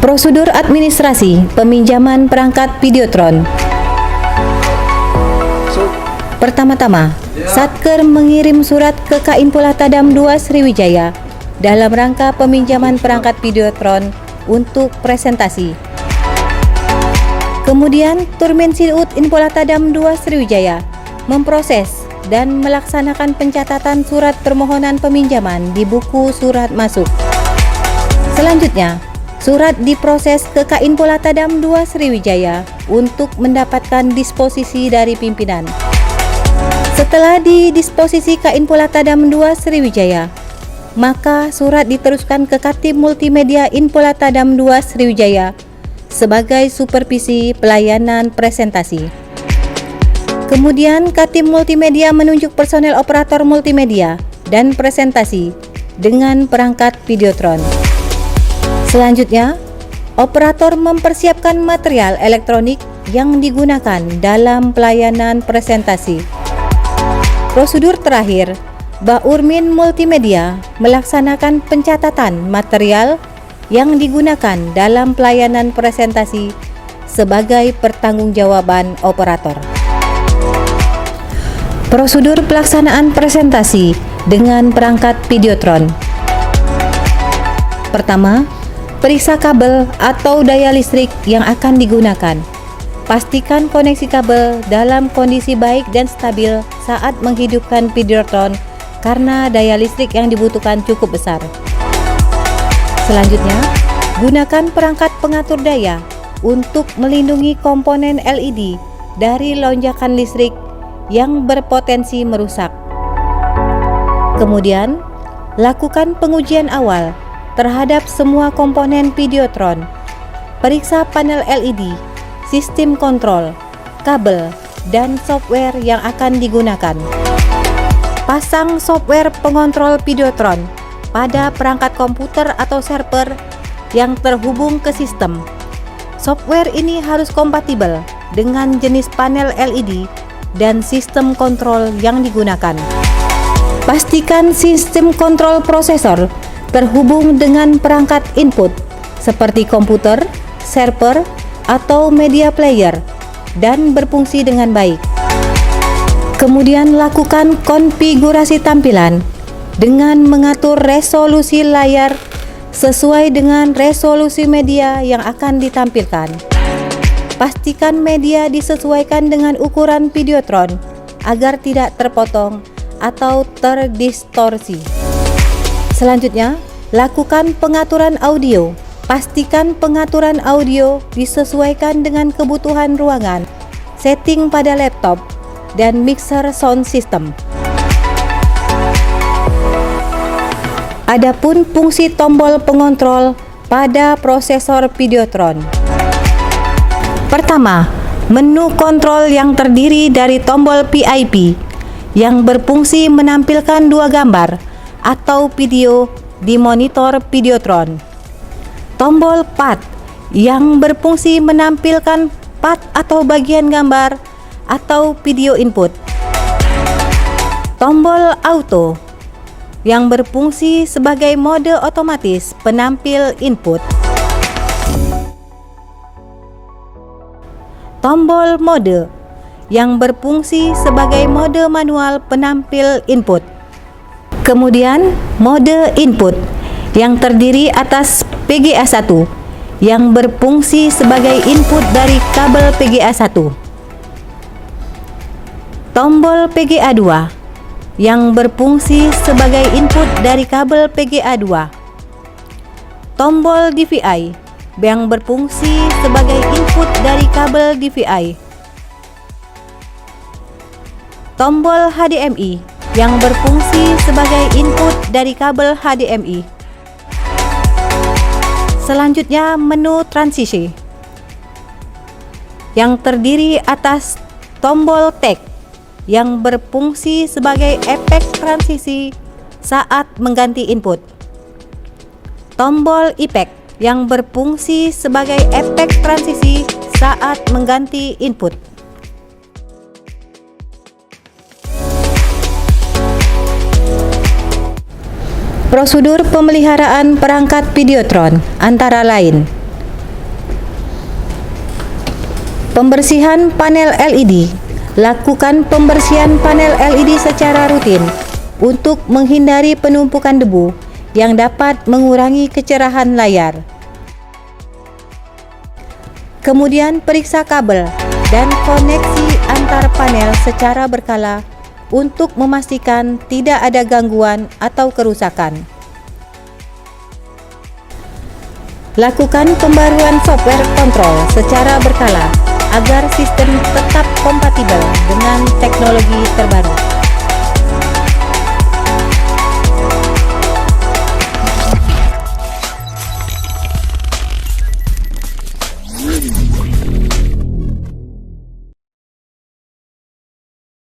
Prosedur administrasi peminjaman perangkat Videotron. Pertama-tama, Satker mengirim surat ke Kainpula Tadam 2 Sriwijaya dalam rangka peminjaman perangkat Videotron untuk presentasi. Kemudian, Turmensiut Inpula Tadam 2 Sriwijaya memproses dan melaksanakan pencatatan surat permohonan peminjaman di buku surat masuk. Selanjutnya, surat diproses ke Kainpula Tadam 2 Sriwijaya untuk mendapatkan disposisi dari pimpinan. Setelah didisposisi Kainpula Tadam 2 Sriwijaya, maka surat diteruskan ke Katib Multimedia Inpula Tadam 2 Sriwijaya sebagai supervisi pelayanan presentasi. Kemudian Katib Multimedia menunjuk personel operator multimedia dan presentasi dengan perangkat Videotron. Selanjutnya, operator mempersiapkan material elektronik yang digunakan dalam pelayanan presentasi. Prosedur terakhir, Baurmin Multimedia melaksanakan pencatatan material yang digunakan dalam pelayanan presentasi sebagai pertanggungjawaban operator. Prosedur pelaksanaan presentasi dengan perangkat Videotron. Pertama, periksa kabel atau daya listrik yang akan digunakan. Pastikan koneksi kabel dalam kondisi baik dan stabil saat menghidupkan Videotron karena daya listrik yang dibutuhkan cukup besar. Selanjutnya, gunakan perangkat pengatur daya untuk melindungi komponen LED dari lonjakan listrik yang berpotensi merusak. Kemudian, lakukan pengujian awal terhadap semua komponen Videotron. Periksa panel LED, sistem kontrol, kabel, dan software yang akan digunakan. Pasang software pengontrol Videotron pada perangkat komputer atau server yang terhubung ke sistem. Software ini harus kompatibel dengan jenis panel LED dan sistem kontrol yang digunakan. Pastikan sistem kontrol prosesor terhubung dengan perangkat input seperti komputer, server, atau media player dan berfungsi dengan baik. Kemudian lakukan konfigurasi tampilan dengan mengatur resolusi layar sesuai dengan resolusi media yang akan ditampilkan. Pastikan media disesuaikan dengan ukuran Videotron agar tidak terpotong atau terdistorsi. Selanjutnya, lakukan pengaturan audio. Pastikan pengaturan audio disesuaikan dengan kebutuhan ruangan, setting pada laptop, dan mixer sound system. Adapun fungsi tombol pengontrol pada prosesor Videotron. Pertama, menu kontrol yang terdiri dari tombol PIP yang berfungsi menampilkan dua gambar atau video di monitor Videotron. Tombol PAT yang berfungsi menampilkan PAT atau bagian gambar atau video input. Tombol auto yang berfungsi sebagai mode otomatis penampil input. Tombol mode yang berfungsi sebagai mode manual penampil input. Kemudian mode input yang terdiri atas PGA1 yang berfungsi sebagai input dari kabel PGA1. Tombol PGA2 yang berfungsi sebagai input dari kabel PGA2. Tombol DVI yang berfungsi sebagai input dari kabel DVI. Tombol HDMI yang berfungsi sebagai input dari kabel HDMI. Selanjutnya, menu transisi yang terdiri atas tombol tag yang berfungsi sebagai efek transisi saat mengganti input. Tombol effect yang berfungsi sebagai efek transisi saat mengganti input. Prosedur pemeliharaan perangkat Videotron antara lain: Pembersihan panel LED. Lakukan pembersihan panel LED secara rutin untuk menghindari penumpukan debu yang dapat mengurangi kecerahan layar. Kemudian periksa kabel dan koneksi antar panel secara berkala untuk memastikan tidak ada gangguan atau kerusakan. Lakukan pembaruan software kontrol secara berkala agar sistem tetap kompatibel dengan teknologi terbaru.